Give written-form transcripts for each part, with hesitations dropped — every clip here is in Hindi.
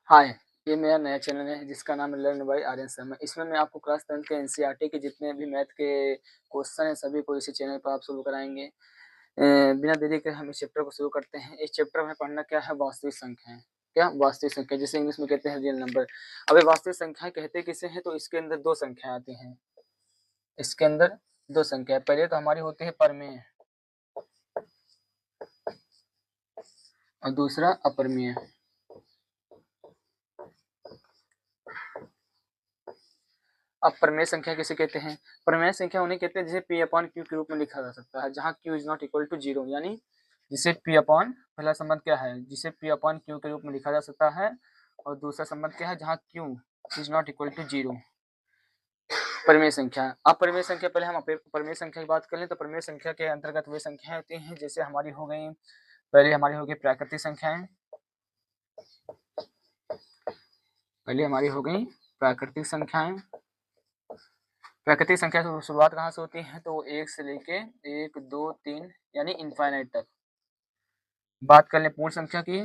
हाय, ये मेरा नया चैनल है जिसका नाम है लर्न बाय आर्यन शर्मा। इसमें मैं आपको क्लास 10 के एनसीईआरटी के जितने भी मैथ के क्वेश्चन हैं सभी को इसी चैनल पर आप शुरू कराएँगे। बिना देरी के हम इस चैप्टर को शुरू करते हैं। इस चैप्टर में पढ़ना क्या है? वास्तविक संख्याएँ। क्या? वास्तविक संख्या जिसे इंग्लिश में कहते हैं रियल नंबर। अब ये वास्तविक संख्याएँ कहते किसे हैं? तो इसके अंदर 2 संख्याएँ आती हैं। इसके अंदर 2 संख्या पहले तो हमारी होती है परमेय और दूसरा अपरमेय। अब प्रमेय संख्या किसे कहते हैं? प्रमेय संख्या उन्हें कहते हैं जिसे P अपॉन Q के रूप में लिखा जा सकता है, जहां Q is not equal to 0, यानी जिसे P अपॉन, पहला संबंध क्या है? जिसे P अपॉन Q के रूप में लिखा जा सकता है, और दूसरा संबंध क्या है? जहां Q is not equal to 0। प्रमेय संख्या। अब प्रमेय संख्या, पहले हम प्रमेय संख्या की बात कर लें तो प्रमेय संख्या के अंतर्गत वे संख्याएं होती हैं जैसे हमारी हो गई, पहले हमारी हो गई प्राकृतिक संख्याएं। पहले हमारी हो गई प्राकृतिक संख्याएं। प्राकृतिक संख्या की शुरुआत कहाँ से होती है? तो 1 से लेके 1, 2, 3 यानी इनफाइनाइट तक। बात कर लें पूर्ण संख्या की,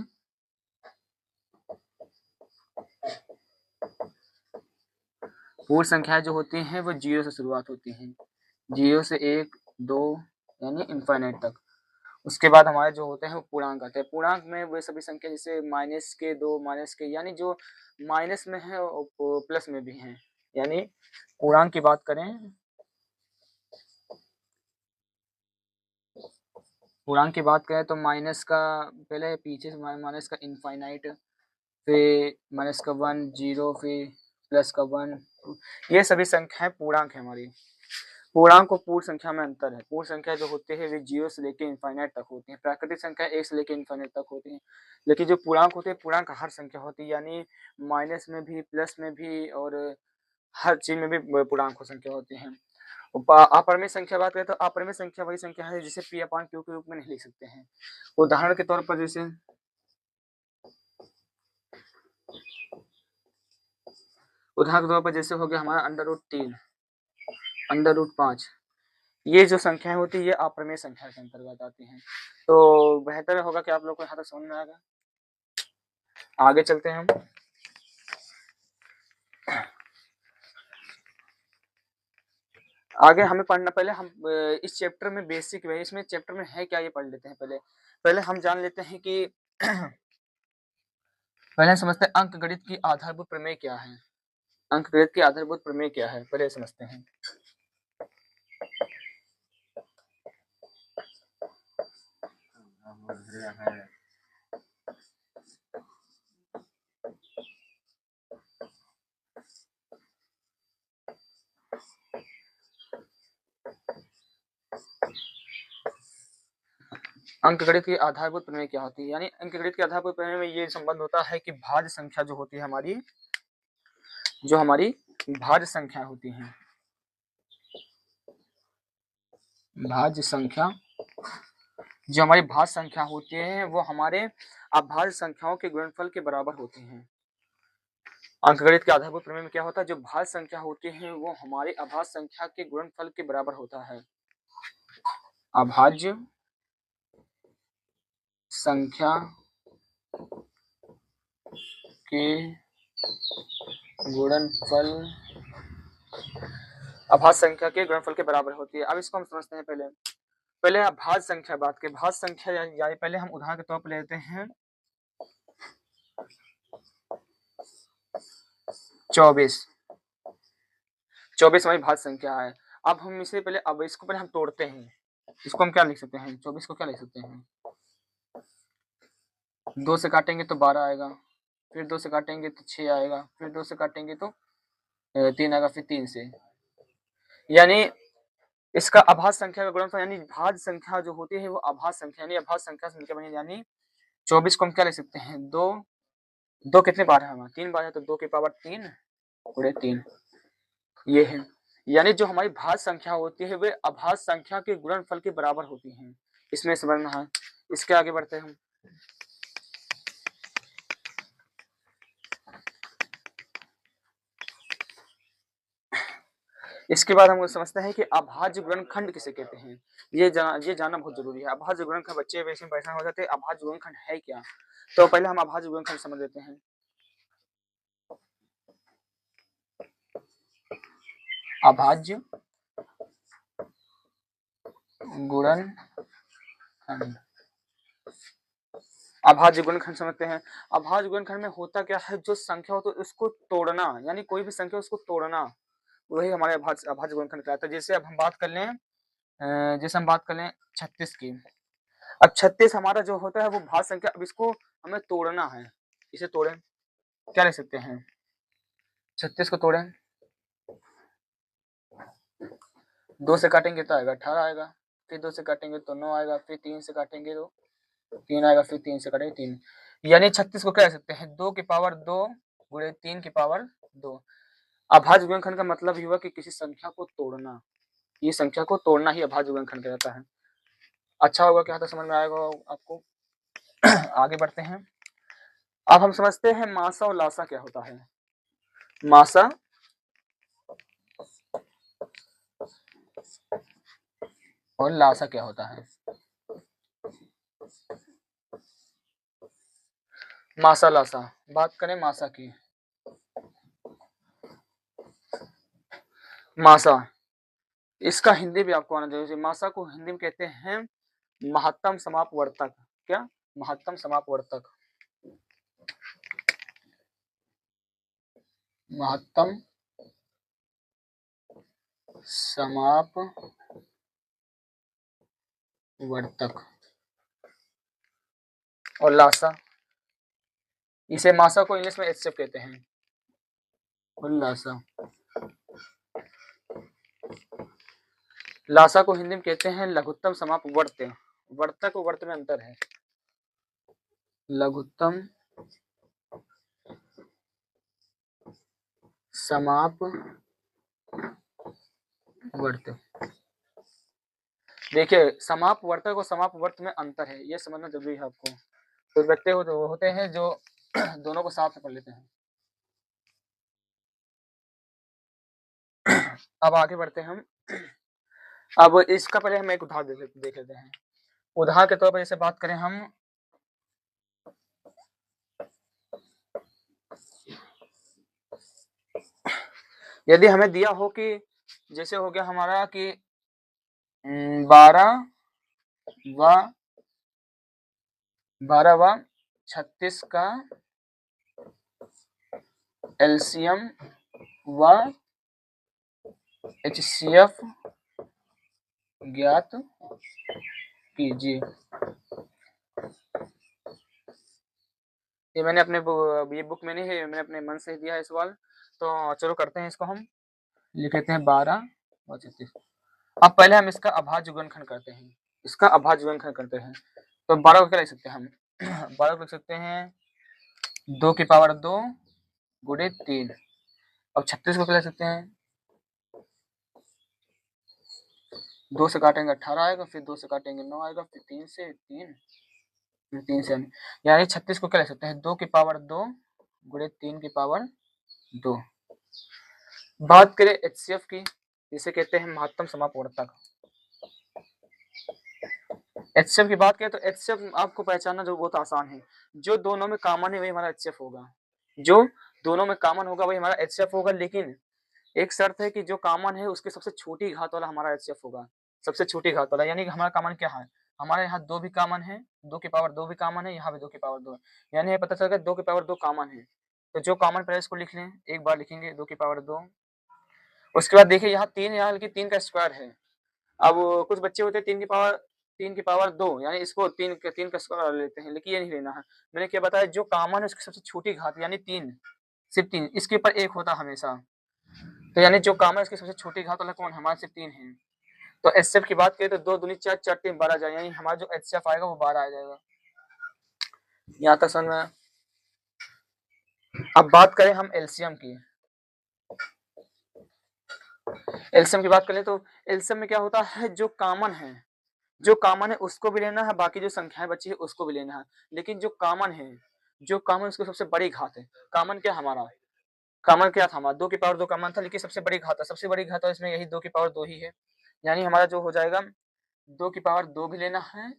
पूर्ण संख्या जो होती हैं वो 0 से शुरुआत होती हैं, 0 से 1, 2 यानी इनफाइनाइट तक। उसके बाद हमारे जो होते हैं वो पूर्णांक आते हैं। पूर्णांक में वे सभी संख्या जैसे माइनस के, 2 माइनस के, यानी जो माइनस में है और प्लस में भी हैं। यानी पूर्णांक की बात करें, पूर्णांक की बात करें तो माइनस का पहले पीछे से माइनस का इनफाइनाइट, फिर माइनस का 1, 0, फिर प्लस का 1, ये सभी संख्याएं पूर्णांक है हमारी। पूर्णांक और पूर्ण संख्या में अंतर है। पूर्ण संख्या जो होते हैं वे 0 से लेकर इनफाइनाइट तक होती हैं, प्राकृतिक संख्या 1 से लेकर इनफाइनाइट तक होती हैं। लेकिन जो पूर्णांक होते हैं, पूर्णांक हर संख्या होती है, यानी माइनस में भी, प्लस में भी और हर चीज में भी पूर्णांक संख्या होती हैं। अपरिमेय संख्या बात करें तो अपरिमेय संख्या वही संख्या है जिसे P अपॉन Q के रूप में नहीं लिख सकते हैं। उदाहरण के तौर पर जैसे हो गया हमारा √3, √5, ये जो संख्याएं होती है ये अपरिमेय संख्या के अंतर्गत आती हैं। तो बेहतर होगा कि आप लोग को यहाँ तक समझ में आएगा। आगे चलते हैं हम। आगे हमें पढ़ना, पहले हम इस चैप्टर में बेसिक है, इसमें चैप्टर में है क्या ये पढ़ लेते हैं। पहले हम जान लेते हैं कि पहले समझते हैं अंकगणित की आधारभूत प्रमेय क्या है। अंकगणित की आधारभूत प्रमेय क्या है पहले समझते हैं। अंकगणित की आधारभूत प्रमेय क्या होती है? यानी अंकगणित के आधारभूत प्रमेय में ये संबंध होता है कि भाज्य संख्या जो होती है हमारी, जो हमारी भाज्य संख्या होती है, भाज्य संख्या, जो हमारी भाज्य संख्या होती है वो हमारे अभाज्य संख्याओं के गुणनफल के बराबर होती हैं। अंकगणित के आधारभूत प्रमेय में क्या होता है? जो भाज्य संख्या होती है वो हमारे अभाज्य संख्या के गुणनफल के बराबर होता है। अभाज्य संख्या के गुणनफल, अभाज्य संख्या के गुणनफल के बराबर होती है। अब इसको हम समझते हैं। पहले अभाज्य संख्या बात करें, भाज्य संख्या यानी पहले हम उदाहरण के तौर पर लेते हैं 24। 24 हमारी भाज्य संख्या है। अब हम इसे पहले, अब इसको पहले हम तोड़ते हैं। इसको हम क्या लिख सकते हैं? 24 को क्या लिख सकते हैं? 2 से काटेंगे तो 12 आएगा, फिर 2 से काटेंगे तो 6 आएगा, फिर 2 से काटेंगे तो 3 आएगा, फिर 3 से, यानी इसका अभाज्य संख्या का गुणनफल, यानी भाज्य संख्या जो होती है वो अभाज्य संख्या यानी अभाज्य संख्या से मिलकर बनी, यानी 24 को हम क्या लिख सकते हैं? 2 कितने बार है हमारा? 3 बार है, तो 2 की पावर 3 गुणे 3, ये है। यानी जो हमारी भाज्य संख्या होती है वे अभाज्य संख्या के गुणनफल के बराबर होती हैं। इसमें समझना है। इसके आगे बढ़ते हैं हम। इसके बाद हम समझते हैं कि अभाज्य गुणनखंड किसे कहते हैं। ये जानना बहुत जरूरी है। अभाज्य गुणनखंड, बच्चे वैसे परेशान हो जाते हैं, अभाज्य गुणनखंड है क्या? तो पहले हम अभाज्य गुणनखंड समझ लेते हैं। अभाज्य गुणनखंड। अभाज्य गुणनखंड समझते हैं। अभाज्य गुणनखंड में होता क्या है, जो संख्या हो तो उसको तोड़ना, यानी कोई भी संख्या उसको तोड़ना, वही हमारे अभाज्य गुणनखंड कहलाता है। जैसे अब हम बात कर लें, जैसे हम बात कर लें 36 की। अब 36 हमारा जो होता है वो भाज्य संख्या, अब इसको हमें तोड़ना है। इसे तोड़ें, क्या लिख सकते हैं, 36 को तोड़ें, 2 से काटेंगे तो आएगा 18 आएगा, फिर 2 से काटेंगे तो 9 आएगा, फिर 3 से काटेंगे तो 3 आएगा, फिर 3 से काटेंगे 3, यानी 36 को क्या लिख सकते हैं, 2 की पावर 2 गुणे 3 की पावर 2। अभाज्य गुणनखंड का मतलब ही हुआ कि किसी संख्या को तोड़ना, ये संख्या को तोड़ना ही अभाज्य गुणनखंड कहलाता है। अच्छा होगा, क्या था, समझ में आएगा आपको। आगे बढ़ते हैं। अब हम समझते हैं मासा और लासा क्या होता है। मासा और लासा क्या होता है। मासा लासा, बात करें मासा की। मासा, इसका हिंदी भी आपको आना चाहिए। मासा को हिंदी में कहते हैं महत्तम समापवर्तक। क्या, महत्तम समापवर्तक। महत्तम समापवर्तक। और लासा, इसे मासा को इंग्लिश में एचसीएफ कहते हैं। और लासा, लासा को हिंदी में कहते हैं लघुत्तम समापवर्त्य। वर्तक और वर्त में अंतर है। लघुत्तम समापवर्त। देखिए, समापवर्तक और समापवर्त में अंतर है, ये समझना जरूरी है आपको। तो व्यक्ति होते हैं जो दोनों को साथ में पढ़ लेते हैं। अब आगे बढ़ते हैं हम। अब इसका पहले हम एक उदाहरण देख लेते हैं। उदाहरण के तौर पर जैसे बात करें हम, यदि हमें दिया हो कि जैसे हो गया हमारा कि 12 व 36 का एलसीएम व एचसीएफ ज्ञात कीजिए। ये मैंने अपने ये बुक में नहीं है, मैंने अपने मन से दिया है सवाल। तो चलो करते हैं इसको, हम लिख लेते हैं 12 व 36। अब पहले हम इसका अभाज्य गुणनखंड करते हैं। इसका अभाज्य गुणनखंड करते हैं तो 12 को क्या लिख सकते हैं हम 12 को लिख सकते हैं 2 की पावर 2 गुणे 3। अब 36 को क्या लिख सकते हैं, 2 से काटेंगे 18 आएगा, फिर 2 से काटेंगे 9 आएगा, फिर 3 से 3, यानी 36 को क्या लिख सकते हैं 2 की पावर 2 गुणे 3 की पावर 2। बात करें एचसीएफ की, जिसे कहते हैं महत्तम समापवर्तक। एचसीएफ की बात करें तो एचसीएफ आपको पहचानना जो बहुत आसान है, जो दोनों में कॉमन है वही हमारा एचसीएफ होगा। जो दोनों में कॉमन होगा वही हमारा एचसीएफ होगा, लेकिन एक शर्त है कि जो कॉमन है उसकी सबसे छोटी घात वाला हमारा एचसीएफ होगा। सबसे छोटी घात वाला, यानी कि हमारा कॉमन क्या है, हमारे यहाँ 2 भी कॉमन है, 2 की पावर 2 भी कॉमन है, यहाँ भी 2 की पावर 2, यानी ये पता चल गया 2 की पावर 2 कॉमन है। तो जो कॉमन पहले इसको लिख लें, एक बार लिखेंगे 2 की पावर 2। उसके बाद देखिए यहाँ 3, यहाँ की 3 का स्क्वायर है। अब कुछ बच्चे होते हैं 3 की पावर 2, यानी इसको 3 का स्क्वायर लेते हैं, लेकिन ये नहीं लेना है। मैंने क्या बताया, जो कॉमन है उसकी सबसे छोटी घात यानी 3, सिर्फ 3, इसके ऊपर 1 होता हमेशा। तो यानी जो कॉमन है उसकी सबसे छोटी घात वाला कौन, हमारे सिर्फ 3 है। तो एचसीएफ की बात करें तो 2 दूनी 4, 4 3 12 जाए, यानी हमारा जो एचसीएफ आएगा वो 12 आ जाएगा। यहाँ तक समझ में। अब बात करें हम एलसीएम की। एलसीएम की बात करें तो एलसीएम में क्या होता है, जो कॉमन है, जो कॉमन है उसको भी लेना है, बाकी जो संख्याएं बची है उसको भी लेना है, लेकिन जो कॉमन है, जो कॉमन उसकी सबसे बड़ी घात है। कॉमन क्या हमारा, कॉमन क्या था हमारा 2 की पावर 2 कॉमन था, लेकिन सबसे बड़ी घात है, सबसे बड़ी घात है इसमें यही 2 की पावर 2 ही है। यानी हमारा जो हो जाएगा 2 की पावर 2 भी लेना है,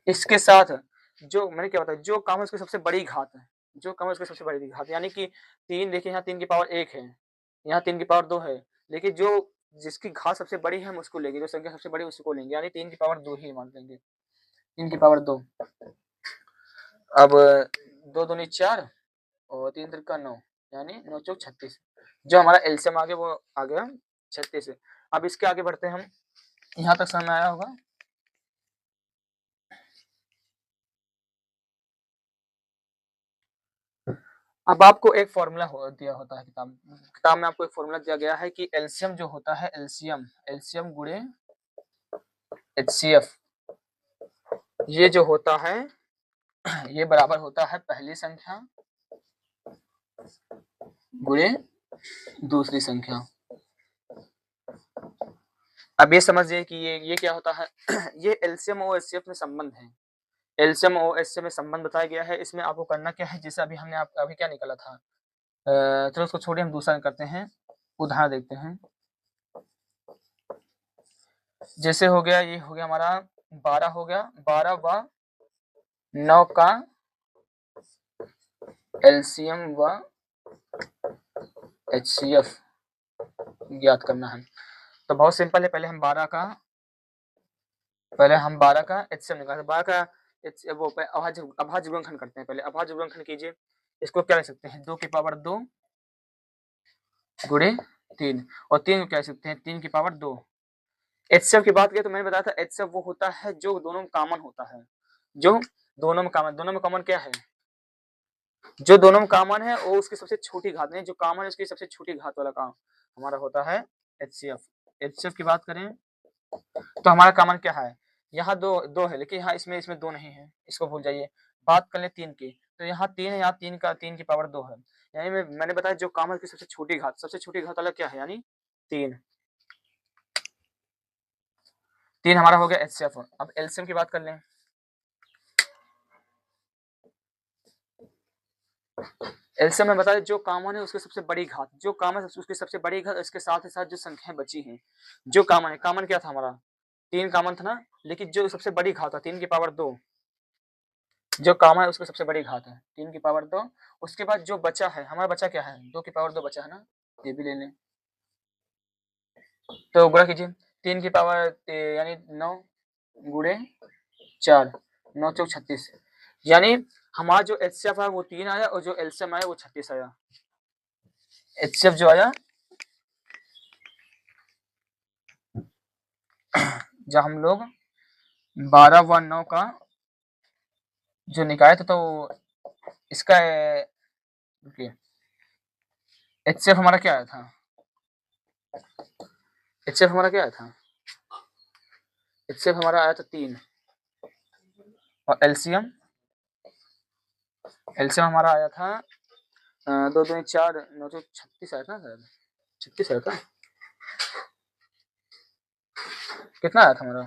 इसके साथ जो मैंने क्या बताया, जो कॉमन उसकी सबसे बड़ी घात है, जो कॉमन उसकी सबसे बड़ी घात, यानी कि 3, देखिए यहाँ 3 की पावर 1 है, यहाँ 3 की पावर 2 है, लेकिन जो जिसकी घात सबसे बड़ी है हम उसको लेंगे, जो संख्या सबसे बड़ी उसको लेंगे, यानी 3 की पावर 2 ही मान लेंगे, 3 की पावर 2। अब 2 दूनी 4 और 3 त्रिका 9, यानी 9 चौक 36। जो हमारा एलसीएम आ गया वो आ गया 36। अब इसके आगे बढ़ते हैं हम, यहाँ तक समझ में आया होगा। अब आपको एक फॉर्मूला दिया होता है किताब में आपको एक फॉर्मूला दिया गया है कि एलसीएम जो होता है, एलसीएम गुणे एचसीएफ, ये जो होता है ये बराबर होता है पहली संख्या गुणे दूसरी संख्या। अब ये समझिए कि ये क्या होता है ये एलसीएम और एचसीएफ में संबंध है, एलसीएम और एचसीएफ में संबंध बताया गया है। इसमें आपको करना क्या है, जैसे अभी हमने आप अभी क्या निकाला था, चलो उसको छोड़िए, हम दूसरा करते हैं, उदाहरण देखते हैं। जैसे हो गया, ये हो गया हमारा 12 हो गया, 12 व 9 का एलसीएम व एचसीएफ ज्ञात करना है। तो बहुत सिंपल है, पहले हम 12 का एचसीएम निकालते हैं। 12 का वो अभाज्य गुणनखंड करते हैं। पहले अभाज्य गुणनखंड कीजिए, इसको क्या लिख सकते हैं, 2 की पावर 2 गुणे 3, और 3 को क्या लिख सकते हैं, 3 की पावर 2। एचसीएफ की बात करें तो मैंने बताया था एचसीएफ वो होता है जो दोनों में कॉमन होता है, जो दोनों में कॉमन क्या है, जो दोनों में कॉमन है वो उसकी सबसे छोटी घात, नहीं जो कॉमन है उसकी सबसे छोटी घात वाला काम हमारा होता है एचसीएफ। एचसीएफ की बात करें तो हमारा कॉमन क्या है, यहाँ दो है, लेकिन यहाँ इसमें दो नहीं है, इसको भूल जाइए। बात कर ले 3 की, तो यहाँ 3 है, यहाँ 3 की पावर 2 है, यानी मैंने बताया जो कॉमन की सबसे छोटी घात वाला क्या है, यानी 3। 3 हमारा हो गया एचसीएफ। अब एलसीएम की बात कर लें, एलसीएम में बताया जो कॉमन है उसकी सबसे बड़ी घात, जो कॉमन है उसकी सबसे बड़ी घात, इसके साथ ही साथ जो संख्याएं बची हैं जो कॉमन है, कॉमन क्या था हमारा 3 कॉमन था ना, लेकिन जो सबसे बड़ी घात है 3 की पावर 2, जो कॉमन है उसकी सबसे बड़ी घात है 3 की पावर 2। उसके बाद जो बचा है हमारा, बचा क्या है, 2 की पावर 2 बचा है ना, ये भी ले लें। तो गुणा कीजिए, 3 की पावर यानी 9 गुणे 4, 9 चौक 36, यानी हमारा जो एचसीएफ है वो 3 आया और जो एलसीएम आया वो 36 आया। एचसीएफ जो आया, जब हम लोग 12 व 9 का जो निकाले थे, तो इसका एचसीएफ हमारा क्या आया था, एचसीएफ हमारा क्या आया था, एचसीएफ हमारा आया था 3, और एलसीएम हमारा आया था 2 2 4 9 तो 36 आया था, शायद 36 आया था, कितना आया था हमारा,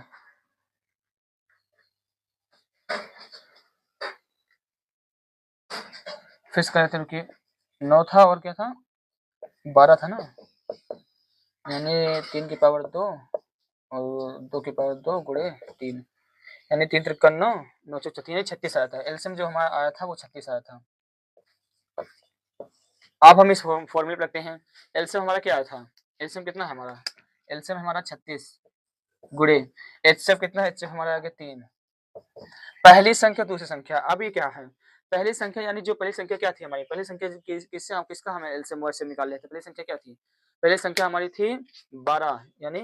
फिर कहते हैं कि 9 था और क्या था 12 था ना, यानी 3 की पावर 2 और 2 की पावर 2 गुणे 3, यानी 3 त्रिका 9, 9 चौक 36 आया था। एलसीएम जो हमारा आया था वो 36 आया था। अब हम इस फॉर्मूले पे रखते हैं, एलसीएम हमारा क्या आया था, एलसीएम कितना है हमारा, एलसीएम हमारा 36 गुणे एचसीएफ कितना है, एचसीएफ हमारा आ गया 3। पहली संख्या दूसरी संख्या, अब ये क्या है, पहली संख्या यानी जो पहली संख्या क्या थी हमारी, पहली संख्या किसका हमें एलसीएम से निकाल लेते, पहली संख्या क्या थी, पहली संख्या हमारी थी 12, यानी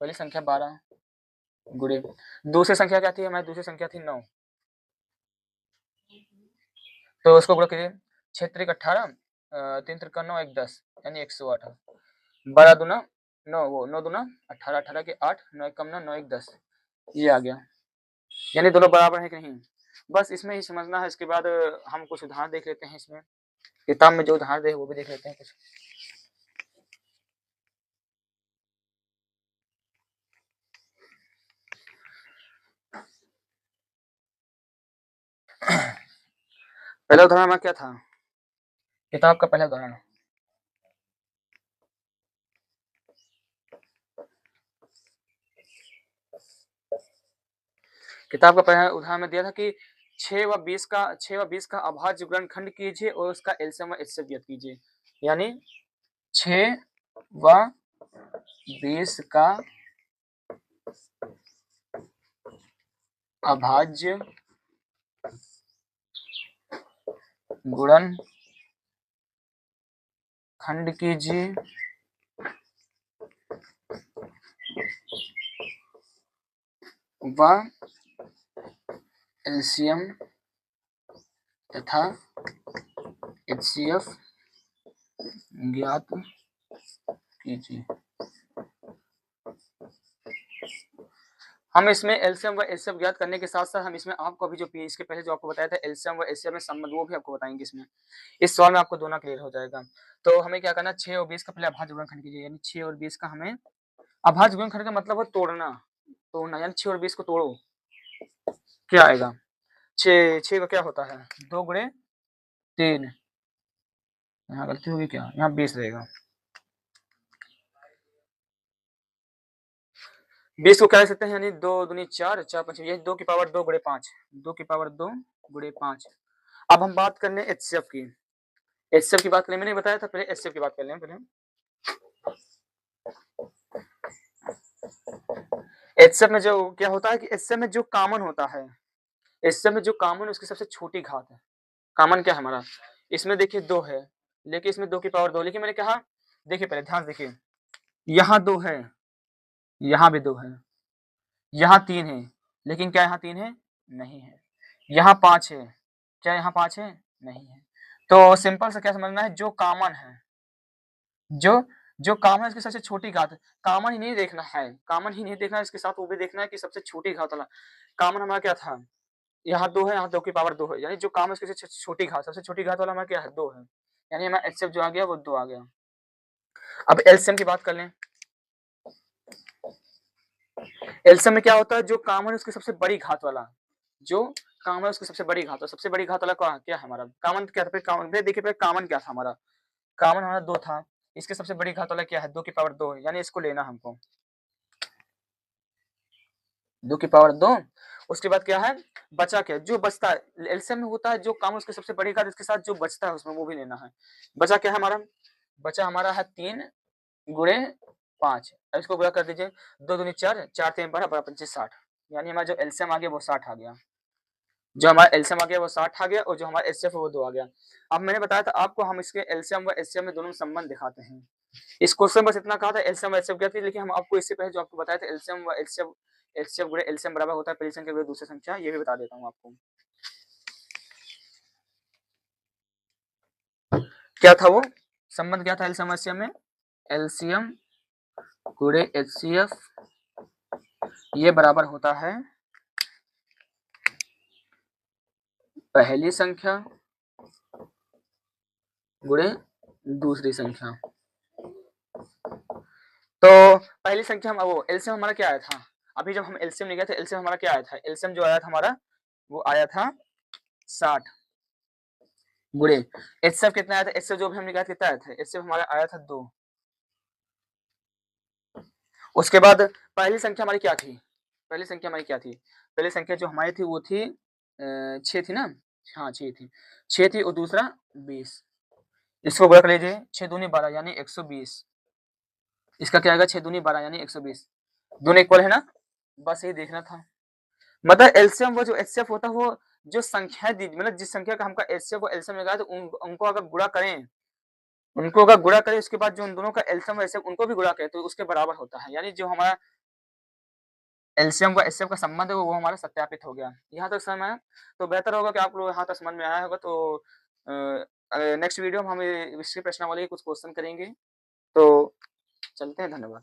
पहली संख्या 12 गुणे दूसरी संख्या क्या थी हमारी, दूसरी संख्या थी 9, तो उसको गुणा कीजिए, 6 त्रिक 18, 3 त्रिक 9 1 10, यानी 108, 12 दूना 9, वो 9 दूना 18, 18 के 8, 9 कम 9, 9 1 10, ये आ गया, यानी दोनों बराबर है कि नहीं, बस इसमें ही समझना है। इसके बाद हम कुछ उदाहरण देख लेते हैं, इसमें किताब में जो उदाहरण दे वो भी देख लेते हैं कुछ। पहला उदाहरण हमारा क्या था, किताब का पहला उदाहरण, किताब का पहला उदाहरण में दिया था कि 6 व 20 का अभाज्य गुणनखंड कीजिए और उसका एलसीएम व एचसीएफ ज्ञात कीजिए, यानी 6 व 20 का अभाज्य गुणन खंड कीजिए व एलसीएम तथा एचसीएफ ज्ञात कीजिए। हम इसमें एलसीएम व एचसीएफ ज्ञात करने के साथ साथ हम इसमें आपको अभी जो इसके पहले जो आपको बताया था एलसीएम व एचसीएफ में संबंध वो भी आपको बताएंगे इसमें। इस सवाल में आपको दोनों क्लियर हो जाएगा। तो हमें क्या करना, 6 और 20 का पहले अभाज्य गुणनखंड कीजिए, यानी 6 और 20 का हमें अभाज्य गुणनखंड का मतलब है तोड़ना, यानी 6 और 20 को तोड़ो, क्या आएगा 6 का क्या होता है 2 गुणे 3, यहाँ गलती होगी क्या, यहाँ 20 रहेगा। 20 को क्या लिख सकते हैं, यानी 2 दूनी 4, 4 5, ये 2 की पावर 2 गुणे 5, 2 की पावर 2 गुणे 5। अब हम बात कर लें एचसीएफ की। एचसीएफ की बात करें, मैंने बताया था पहले एचसीएफ की बात कर लें। पहले एचसीएफ में जो क्या होता है कि एचसीएफ में जो कॉमन होता है, एचसीएफ में जो कॉमन उसकी सबसे छोटी घात है। कॉमन क्या है हमारा, इसमें देखिए 2 है, लेकिन इसमें 2 की पावर 2, लेकिन मैंने कहा देखिए पहले ध्यान देखिए, यहाँ 2 है, यहाँ भी 2 है, यहाँ 3 है, लेकिन क्या यहाँ 3 है, नहीं है। यहाँ 5 है, क्या यहाँ 5 है, नहीं है। तो सिंपल से क्या समझना है, जो कॉमन है, जो कॉमन है उसकी सबसे छोटी घात, कॉमन ही नहीं देखना है, कॉमन ही नहीं देखना है, इसके साथ वो भी देखना है कि सबसे छोटी घात वाला। कॉमन हमारा क्या था, यहाँ 2 है, यहाँ 2 की पावर 2 है, यानी जो कॉमन उसकी सबसे छोटी घात, सबसे छोटी घात वाला हमारा क्या है 2 है, यानी हमारा एचसीएफ जो आ गया वो 2 आ गया। अब एलसीएम की बात कर लें। एलसीएम में क्या होता है, जो कॉमन है उसकी सबसे बड़ी घात वाला, जो कॉमन है उसकी सबसे बड़ी घात, और सबसे बड़ी घात वाला क्या है हमारा, कॉमन क्या था, कॉमन देखिए पहले कॉमन क्या था हमारा, कॉमन हमारा 2 था, इसके सबसे बड़ी घात वाला क्या है 2 की पावर 2 है, यानी इसको लेना हमको 2 की पावर 2। उसके बाद क्या है, बचा क्या, जो बचता है एलसीएम में होता है जो कॉमन उसकी सबसे बड़ी घात, इसके साथ जो बचता है उसमें वो भी लेना है। बचा क्या है हमारा, बचा हमारा है 3 गुणे 5, अब इसको गुणा कर दीजिए, 2 दूनी 4, 4 3 12 12 25 60, यानी हमारा जो एलसीएम आ गया वो 60 आ गया, जो हमारा एलसीएम आ गया वो 60 आ गया, और जो हमारा एचसीएफ है वो 2 आ गया। अब मैंने बताया था आपको हम इसके एलसीएम व एचसीएफ में दोनों संबंध दिखाते हैं। इस क्वेश्चन बस इतना कहा था एलसीएम व एचसीएफ क्या थी, लेकिन हम आपको इससे पहले जो आपको बताया था एलसीएम व एचसीएफ, एचसीएफ गुणे एलसीएम बराबर होता है पहली संख्या गुणे दूसरी संख्या, ये भी बता देता हूँ आपको। क्या था वो संबंध, क्या था एलसीएम एचसीएफ में, एलसीएम गुणे एचसीएफ ये बराबर होता है पहली संख्या गुणे दूसरी संख्या। तो पहली संख्या हम वो एलसीएम हमारा क्या आया था, अभी जब हम एलसीएम निकाले थे एलसीएम हमारा क्या आया था, एलसीएम जो आया था हमारा वो आया था 60 गुणे एचसीएफ कितना आया था, एचसीएफ जो भी हम निकाले कितना आया था, एचसीएफ हमारा आया था 2। उसके बाद पहली संख्या हमारी क्या थी, पहली संख्या हमारी क्या थी, पहली संख्या जो हमारी थी वो थी 6 थी ना, हाँ 6 थी, 6 थी, और दूसरा 20, इसको गुणा कर लीजिए, 6 दूनी 12 यानी 120, इसका क्या आएगा 6 दूनी 12 यानी 120, दोनों इक्वल है ना, बस यही देखना था। मतलब एलसीएम वो जो एचसीएफ होता है वो जो संख्या दी, मतलब जिस संख्या का हमका एचसीएफ और एलसीएम निकाला तो उनको अगर गुणा करें, उनको अगर गुणा करें उसके बाद जो उन दोनों का एलसीएम और एचसीएफ उनको भी गुणा करें तो उसके बराबर होता है, यानी जो हमारा एलसीएम व एचसीएफ का संबंध है वो हमारा सत्यापित हो गया। यहाँ तक समझ में आया, तो बेहतर होगा कि आप लोग यहाँ तक समझ में आया होगा। तो नेक्स्ट वीडियो में हम इसके प्रश्नावली के कुछ क्वेश्चन करेंगे, तो चलते हैं, धन्यवाद।